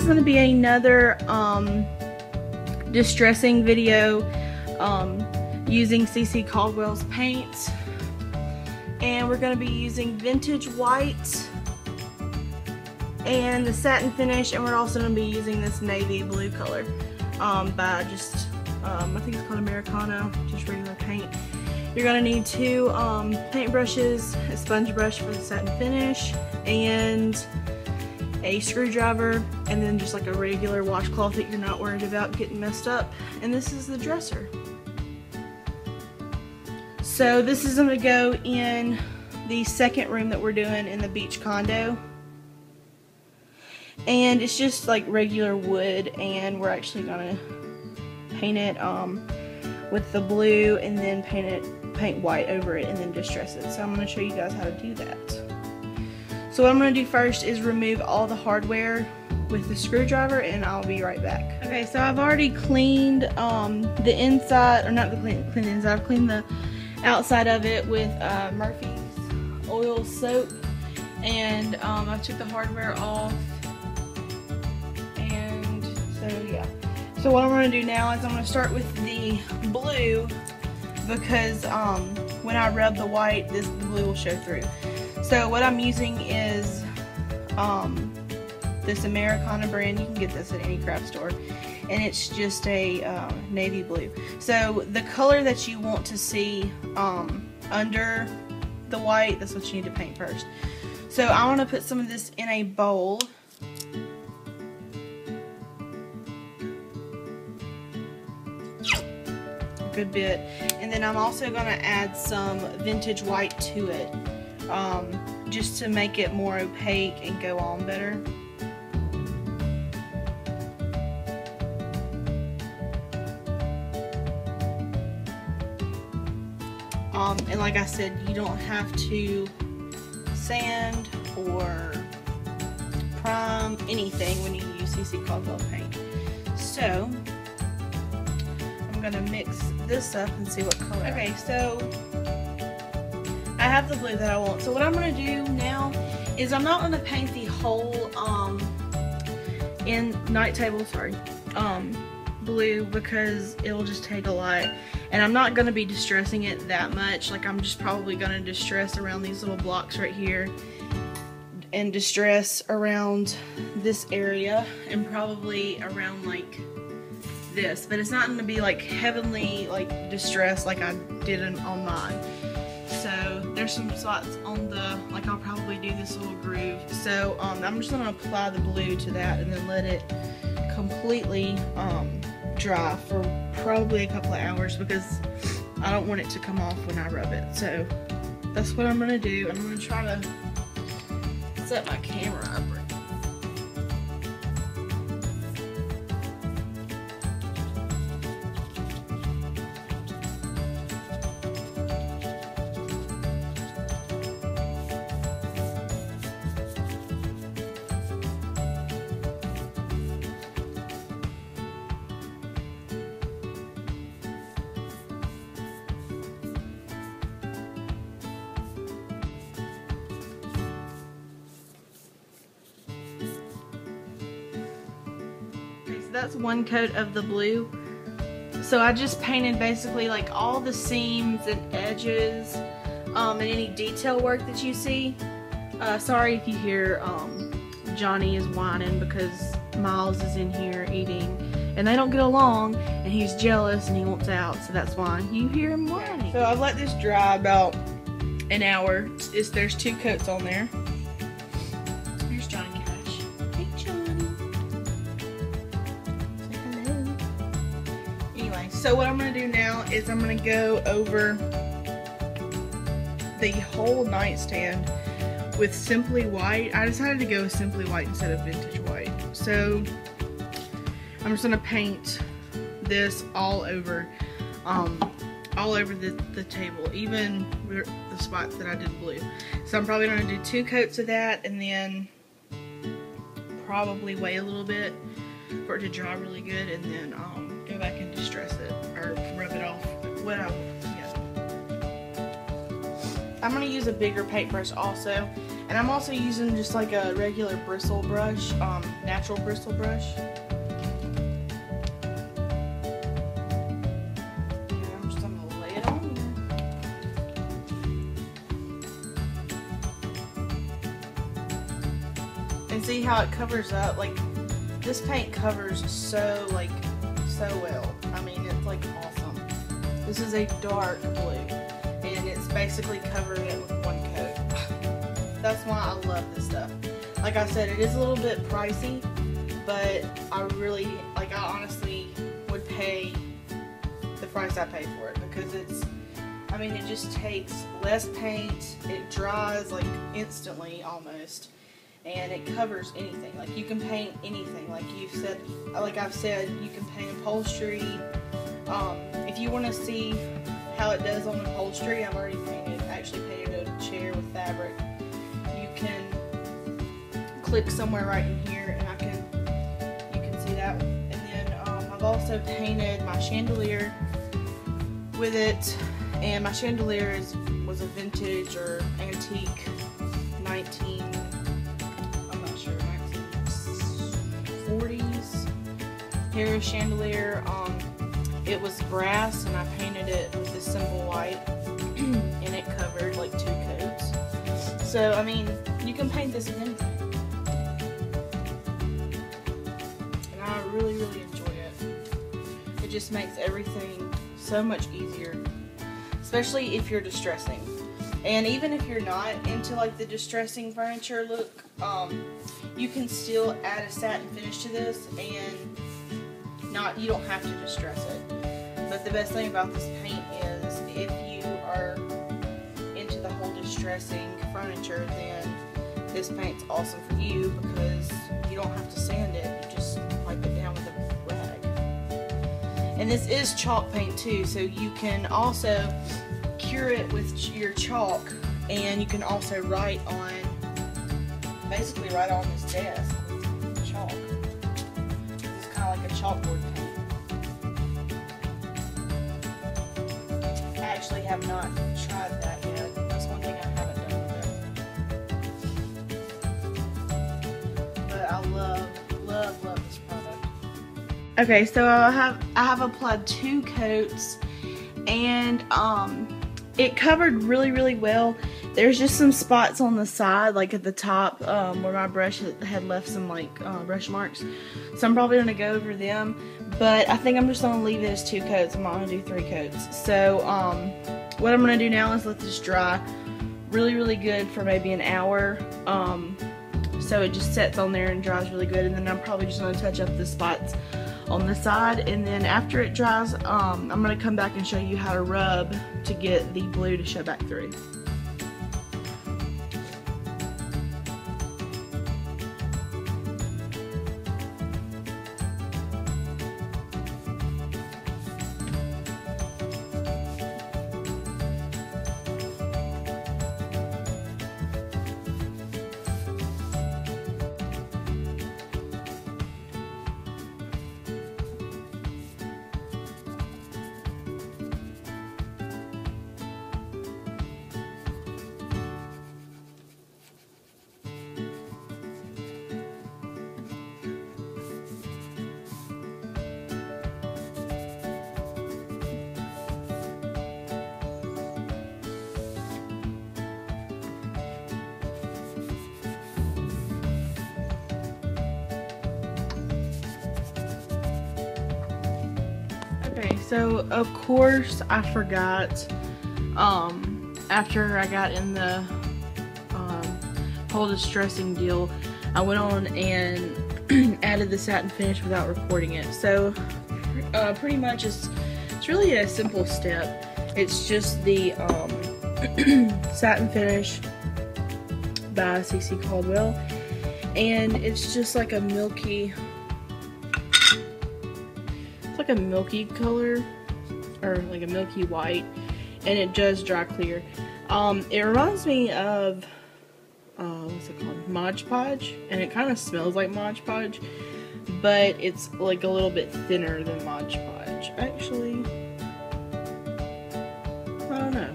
is going to be another distressing video using CeCe Caldwell's paints, and we're going to be using vintage white and the satin finish, and we're also going to be using this navy blue color by just I think it's called Americano, just regular paint. You're going to need 2 paint brushes, a sponge brush for the satin finish, and a screwdriver, and then just like a regular washcloth that you're not worried about getting messed up. And this is the dresser. So this is going to go in the second room that we're doing in the beach condo. And it's just like regular wood, and we're actually going to paint it with the blue and then paint white over it and then distress it. So I'm going to show you guys how to do that. So what I'm going to do first is remove all the hardware with the screwdriver, and I'll be right back. Okay, so I've already cleaned the inside, or not the clean the inside, I've cleaned the outside of it with Murphy's oil soap, and I took the hardware off, and so yeah. So what I'm going to do now is I'm going to start with the blue, because when I rub the white, the blue will show through. So what I'm using is this Americana brand. You can get this at any craft store, and it's just a navy blue. So the color that you want to see under the white, that's what you need to paint first. So I want to put some of this in a bowl. A good bit. And then I'm also going to add some vintage white to it, just to make it more opaque and go on better. And like I said, you don't have to sand or prime anything when you use CeCe Caldwell paint. So I'm gonna mix this up and see what color. Okay, so I have the blue that I want. So what I'm gonna do now is I'm not gonna paint the whole in night table, blue, because it'll just take a lot, and I'm not gonna be distressing it that much. Like, I'm just probably gonna distress around these little blocks right here and distress around this area and probably around like this, but it's not gonna be like heavenly like distress like I did on mine. So there's some spots on the, like, I'll probably do this little groove. So I'm just gonna apply the blue to that and then let it completely dry for probably a couple of hours, because I don't want it to come off when I rub it. So that's what I'm gonna do. I'm gonna try to set my camera up right. That's one coat of the blue. So I just painted basically like all the seams and edges and any detail work that you see. Sorry if you hear Johnny is whining, because Miles is in here eating and they don't get along, and he's jealous and he wants out, so that's why you hear him whining. So I've let this dry about an hour. There's 2 coats on there. Here's Johnny Cash. Hey Johnny. Say hello. Anyway, so what I'm going to do now is I'm going to go over the whole nightstand with Simply White. I decided to go with Simply White instead of Vintage White. So I'm just going to paint this all over the table, even the spots that I did blue. So I'm probably going to do 2 coats of that, and then probably wait a little bit for it to dry really good, and then go back and distress it or rub it off. I'm going to use a bigger paintbrush also, and And I'm also using just like a regular bristle brush, natural bristle brush. And I'm just gonna lay it on there. And see how it covers up? Like, this paint covers so well. I mean, it's like awesome. This is a dark blue, and it's basically covering it with one coat. That's why I love this stuff. Like I said, it is a little bit pricey, but I honestly would pay the price I pay for it, because I mean, it just takes less paint, it dries like instantly almost, and it covers anything. Like, you can paint anything. Like I've said, you can paint upholstery. If you want to see how it does on upholstery, I've already actually painted a chair with fabric. You can click somewhere right in here, and you can see that. And then I've also painted my chandelier with it, and my chandelier was a vintage or antique 1940s Harris chandelier. It was brass, and I painted it with this simple white, and it covered like 2 coats. So, I mean, you can paint this with anything. And I really, really enjoy it. It just makes everything so much easier, especially if you're distressing. And even if you're not into like the distressing furniture look, you can still add a satin finish to this, and you don't have to distress it. But the best thing about this paint is, if you are into the whole distressing furniture, then this paint's awesome for you, because you don't have to sand it, you just wipe it down with a rag. And this is chalk paint too, so you can also cure it with your chalk, and you can also basically write on this desk with chalk. It's kind of like a chalkboard paint. I actually have not tried that yet. That's one thing I haven't done with it. But I love this product. Okay, so I have applied 2 coats, and it covered really, really well. There's just some spots on the side, like at the top, where my brush had left some brush marks. So I'm probably gonna go over them, but I think I'm just gonna leave it as 2 coats. I'm not gonna do 3 coats. So what I'm gonna do now is let this dry really, really good for maybe an hour. So it just sets on there and dries really good, and then I'm probably just gonna touch up the spots on the side, and then after it dries, I'm gonna come back and show you how to rub to get the blue to show back through. Okay, so of course I forgot, after I got in the whole distressing deal, I went on and added the satin finish without recording it. So pretty much it's really a simple step. It's just the satin finish by CeCe Caldwell, and it's just like a milky, color, or like a milky white, and it does dry clear. It reminds me of what's it called, Mod Podge, and it kind of smells like Mod Podge, but it's like a little bit thinner than Mod Podge. Actually, I don't know,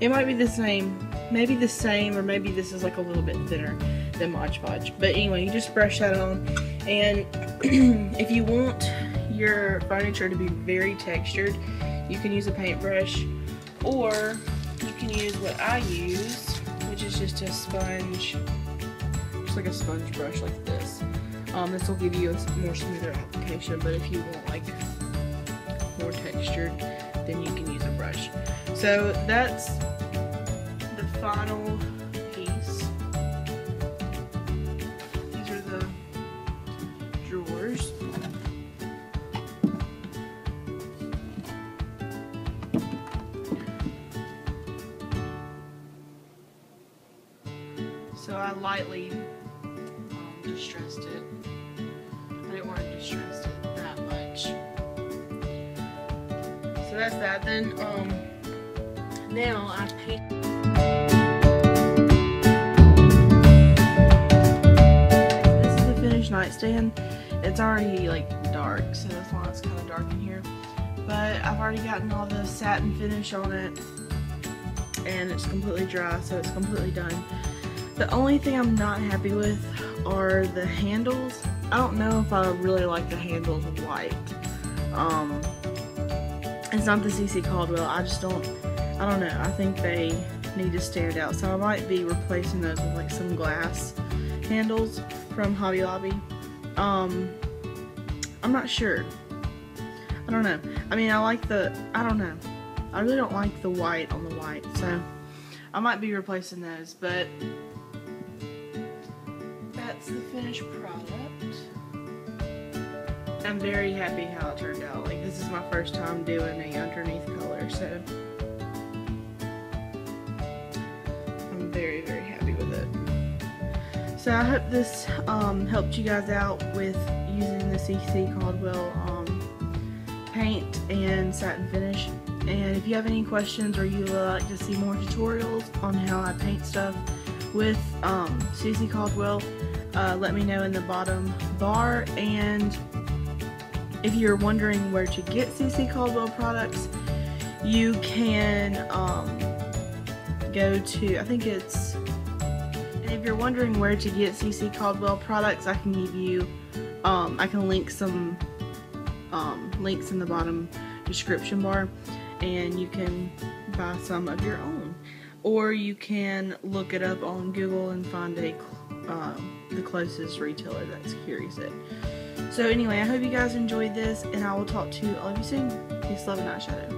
it might be the same maybe the same, or maybe this is like a little bit thinner than Mod Podge. But anyway, you just brush that on, and if you want your furniture to be very textured, you can use a paintbrush, or you can use what I use, which is just a sponge, just like a sponge brush like this. This will give you a more smoother application, but if you want like more textured, then you can use a brush. So that's the final piece. These are the drawers. So I lightly distressed it. I didn't want to distress it that much. So that's that. Then now I paint. This is the finished nightstand. It's already like dark, so that's why it's kind of dark in here. But I've already gotten all the satin finish on it, and it's completely dry, so it's completely done. The only thing I'm not happy with are the handles. I don't know if I really like the handles white. It's not the CeCe Caldwell. I don't know. I think they need to stand out. So I might be replacing those with like some glass handles from Hobby Lobby. I'm not sure. I don't know. I mean, I don't know. I really don't like the white on the white. So I might be replacing those, but that's the finished product. I'm very happy how it turned out. Like, this is my first time doing a underneath color, so I'm very, very happy with it. So I hope this helped you guys out with using the CeCe Caldwell paint and satin finish. And if you have any questions, or you would like to see more tutorials on how I paint stuff with CeCe Caldwell, let me know in the bottom bar. And if you're wondering where to get CeCe Caldwell products, you can go to, I think it's, and if you're wondering where to get CeCe Caldwell products, I can give you, I can link some links in the bottom description bar, and you can buy some of your own. Or you can look it up on Google and find the closest retailer that carries it. So anyway, I hope you guys enjoyed this, and I will talk to all of you soon. Peace, love, and Night Shadow.